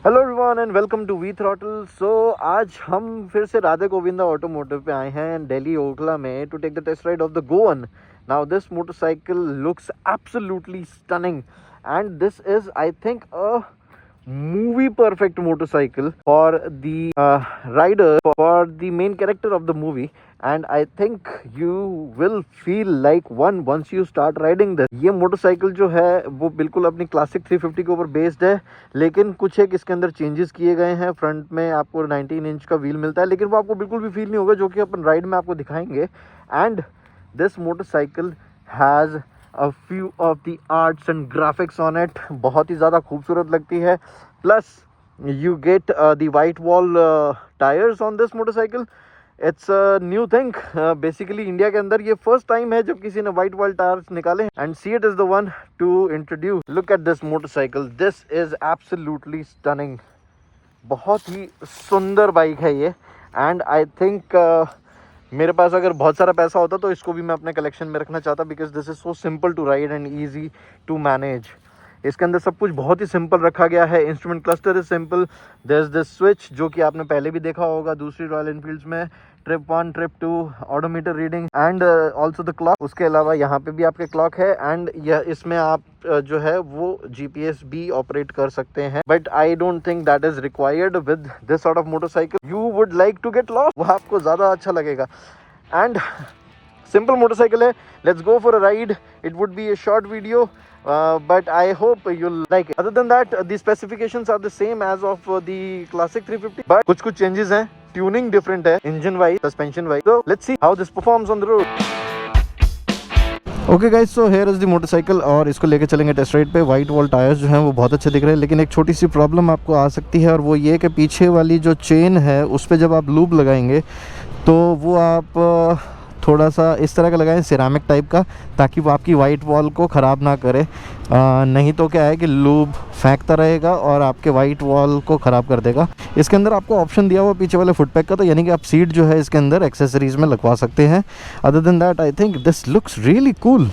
Hello everyone and welcome to V Throttle. So आज हम फिर से राधे गोविंदा ऑटोमोटिव पे आए हैं दिल्ली ओखला में to take the test ride of the Goan. Now this motorcycle looks absolutely stunning and this is I think a movie perfect motorcycle for the rider, for the main character of the movie, and I think you will feel like one once you start riding this. ये motorcycle जो है वो बिल्कुल अपनी classic 350 के ऊपर based है, लेकिन कुछ एक इसके अंदर चेंजेस किए गए हैं। फ्रंट में आपको 19 इंच का व्हील मिलता है, लेकिन वो आपको बिल्कुल भी फील नहीं होगा, जो कि अपन राइड में आपको दिखाएंगे। And this motorcycle has a few of the arts and graphics on it, बहुत ही ज़्यादा खूबसूरत लगती है। Plus you get the white wall tires on this motorcycle. It's a new thing. Basically India के अंदर ये फर्स्ट टाइम है जब किसी ने white wall tires निकाले। And Seat is the one to introduce. Look at this motorcycle. This is absolutely stunning. बहुत ही सुंदर बाइक है ये। And I think मेरे पास अगर बहुत सारा पैसा होता तो इसको भी मैं अपने कलेक्शन में रखना चाहता, because this is so simple to ride and easy to manage. इसके अंदर सब कुछ बहुत ही सिंपल रखा गया है। Instrument cluster is simple. There is this switch जो कि आपने पहले भी देखा होगा दूसरी रॉयल एनफील्ड्स में, trip 1 trip 2 odometer reading and also the clock. उसके अलावा यहाँ पे भी आपके क्लॉक है एंड यह इसमें आप जो है वो GPS भी ऑपरेट कर सकते हैं, but I don't think that is required with this sort of motorcycle. You would like to get lost, वो आपको ज़्यादा अच्छा लगेगा। एंड सिंपल मोटरसाइकिल है। Let's go for a ride. It would be a short video, but I hope you'll like it. Other than that, the specifications are the same as of the classic 350, but कुछ changes हैं, tuning different है, engine wise, suspension wise. So let's see how this performs on the road. Okay guys, so here is the motorcycle और इसको लेके चलेंगे test ride पे। White wall tyres जो हैं वो बहुत अच्छे दिख रहे हैं, लेकिन एक छोटी सी प्रॉब्लम आपको आ सकती है, और वो ये कि पीछे वाली जो चेन है उस पर जब आप लूप लगाएंगे तो वो आप थोड़ा सा इस तरह का लगाएं, सिरामिक टाइप का, ताकि वो आपकी वाइट वॉल को ख़राब ना करे। नहीं तो क्या है कि लूब फेंकता रहेगा और आपके वाइट वॉल को ख़राब कर देगा। इसके अंदर आपको ऑप्शन दिया हुआ पीछे वाले फुट पैक का, तो यानी कि आप सीट जो है इसके अंदर एक्सेसरीज़ में लगवा सकते हैं। Other than that I think this looks really cool.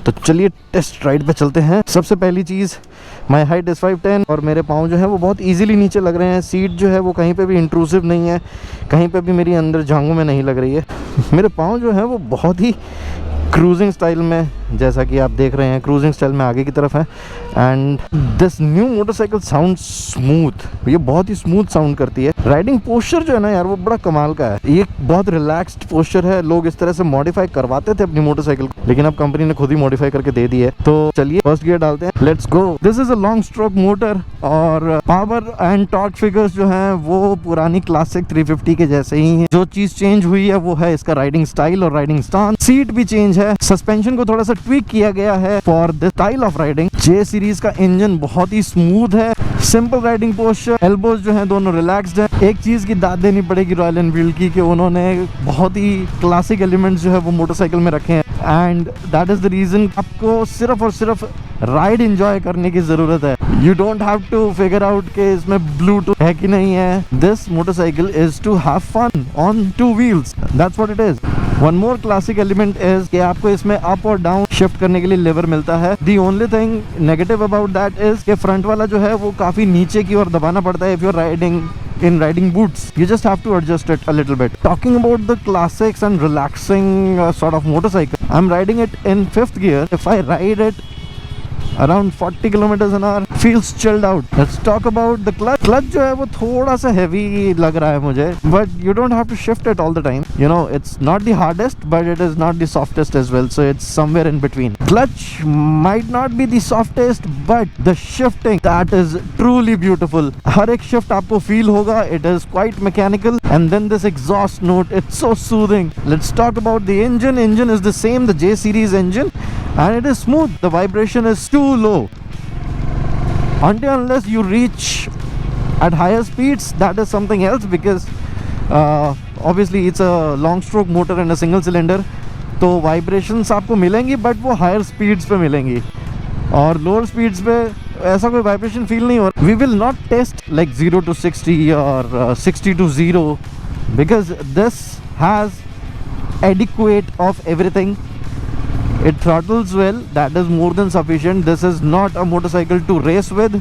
तो चलिए टेस्ट राइड पे चलते हैं। सबसे पहली चीज़, माई हाइट इज़ 5'10" और मेरे पाँव जो है वो बहुत इजीली नीचे लग रहे हैं। सीट जो है वो कहीं पे भी इंट्रूसिव नहीं है, कहीं पे भी मेरी अंदर जांघों में नहीं लग रही है। मेरे पाँव जो है वो बहुत ही क्रूजिंग स्टाइल में, जैसा कि आप देख रहे हैं, क्रूजिंग स्टाइल में आगे की तरफ है। And this new motorcycle sound smooth, ये बहुत ही स्मूथ साउंड करती है। राइडिंग पोस्चर जो है ना यार वो बड़ा कमाल का है। ये बहुत रिलैक्स्ड पोस्चर है। लोग इस तरह से मॉडिफाई करवाते थे अपनी मोटरसाइकिल, लेकिन अब कंपनी ने खुद ही मॉडिफाई करके दे दी है। तो चलिए फर्स्ट गियर डालते हैं, let's go. This is a long stroke motor और पावर एंड टॉर्क फिगर्स जो हैं वो पुरानी क्लासिक 350 के जैसे ही हैं। जो चीज़ चेंज हुई है वो है इसका राइडिंग स्टाइल और राइडिंग स्टांस। सीट भी चेंज है, सस्पेंशन को थोड़ा सा ट्विक किया गया है for this style of riding. J series का इंजन बहुत ही स्मूथ है, सिंपल राइडिंग पोस्चर, एल्बोज जो हैं दोनों रिलैक्स्ड है। एक चीज़ की दाद देनी पड़ेगी रॉयल एनफील्ड की कि उन्होंने बहुत ही क्लासिक एलिमेंट्स जो है वो मोटरसाइकिल में रखे हैं, and that is the reason आपको सिर्फ और सिर्फ राइड एंजॉय करने की ज़रूरत है। You don't have to figure out कि इसमें ब्लूटूथ है कि नहीं है। This motorcycle is to have fun on 2 wheels, that's what it is. One more classic element is कि आपको इसमें अप और डाउन शिफ्ट करने के लिए लेवर मिलता है। The only thing negative about that is कि फ्रंट वाला जो है वो काफी नीचे की ओर दबाना पड़ता है if you are riding in riding boots. You just have to adjust it a little bit. Talking about the classics and relaxing sort of motorcycle, I'm riding it in 5th gear. If I ride it around 40 kilometers an hour, feels chilled out. Let's talk about the clutch. Clutch जो है वो थोड़ा सा heavy लग रहा है मुझे, but you don't have to shift it all the time. You know, it's not the hardest, but it is not the softest as well. So it's somewhere in between. Clutch might not be the softest, but the shifting, that is truly beautiful. हर एक shift आपको feel होगा. It is quite mechanical. And then this exhaust note, it's so soothing. Let's talk about the engine. Engine is the same, the J series engine, and it is smooth. The vibration is too low. Until unless you reach at higher speeds, that is something else, because obviously it's a long stroke motor and a single cylinder, तो vibrations आपको मिलेंगी but वो higher speeds पे मिलेंगी, और lower speeds पे ऐसा कोई vibration feel नहीं हो रहा। We will not test like 0 to 60 or 60 to 0, because this has adequate of everything. It throttles well, that is more than sufficient. This is not a motorcycle to race with.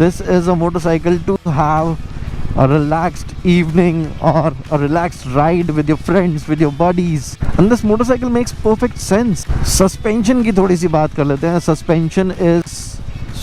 this is a motorcycle to have a relaxed evening or a relaxed ride with your friends, with your buddies, and this motorcycle makes perfect sense. Suspension की थोड़ी सी बात कर लेते हैं. Suspension is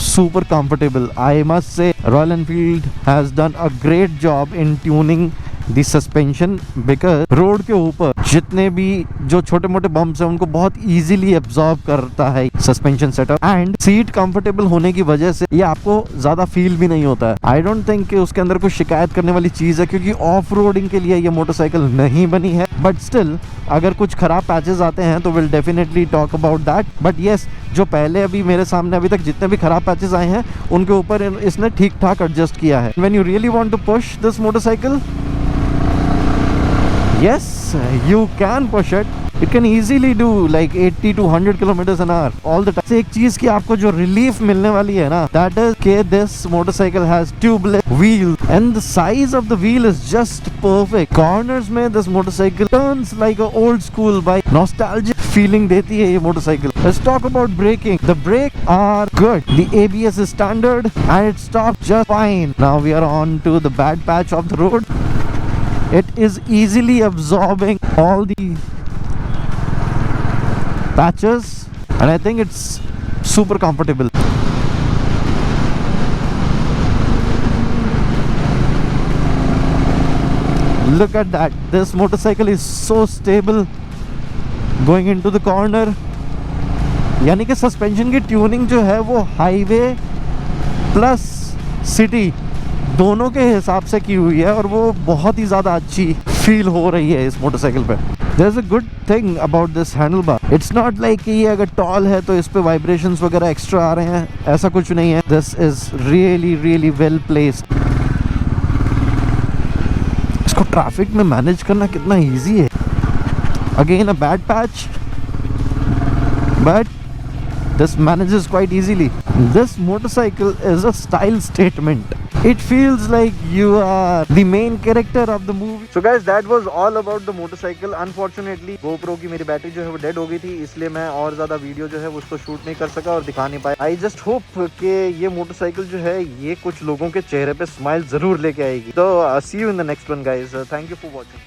super comfortable. I must say Royal Enfield has done a great job in tuning the suspension because road के ऊपर जितने भी जो छोटे मोटे बम्प्स हैं उनको बहुत इजीली एब्जॉर्ब करता है suspension setup, and seat comfortable होने की वजह से ये आपको ज़्यादा फील भी नहीं होता है. आई डोंट थिंक कि उसके अंदर कुछ शिकायत करने वाली चीज़ है, क्योंकि ऑफ रोडिंग के लिए ये मोटरसाइकिल नहीं बनी है. बट स्टिल अगर कुछ ख़राब पैचेस आते हैं तो will definitely talk about that. But yes, जो पहले अभी मेरे सामने अभी तक जितने भी ख़राब पैचेस आए हैं उनके ऊपर इसने ठीक ठाक एडजस्ट किया है. When you really want to push this motorcycle, yes, you can push it. It can easily do like 80 to 100 kilometers an hour all the time. एक चीज की आपको जो रिलीफ मिलने वाली है ना, that is कि this motorcycle has tubeless wheels and the size of the wheel is just perfect. Corners में this motorcycle turns like a old school bike. Nostalgic feeling देती है ये motorcycle. Let's talk about braking. The brakes are good. The ABS is standard and it stops just fine. Now we are on to the bad patch of the road. It is easily absorbing all the patches and I think it's super comfortable. Look at that. This motorcycle is so stable going into the corner. यानी कि suspension की tuning जो है वो highway plus city दोनों के हिसाब से की हुई है और वो बहुत ही ज़्यादा अच्छी फील हो रही है इस मोटरसाइकिल पे. There is a good thing about this handlebar. It's not like कि ये अगर टॉल है तो इस पे वाइब्रेशंस वगैरह एक्स्ट्रा आ रहे हैं, ऐसा कुछ नहीं है. This is really really well placed. इसको ट्रैफिक में मैनेज करना कितना ईजी है. Again a bad patch, but this manages quite easily. This motorcycle is a style statement. It feels like you are the main character of the movie. So guys, that was all about the motorcycle. Unfortunately GoPro की मेरी battery जो है वो dead हो गई थी, इसलिए मैं और ज़्यादा वीडियो जो है वो उसको शूट नहीं कर सका और दिखा नहीं पाया. I just hope कि ये मोटरसाइकिल जो है ये कुछ लोगों के चेहरे पे स्माइल ज़रूर लेके आएगी. तो see you in the next one guys. Thank you for watching.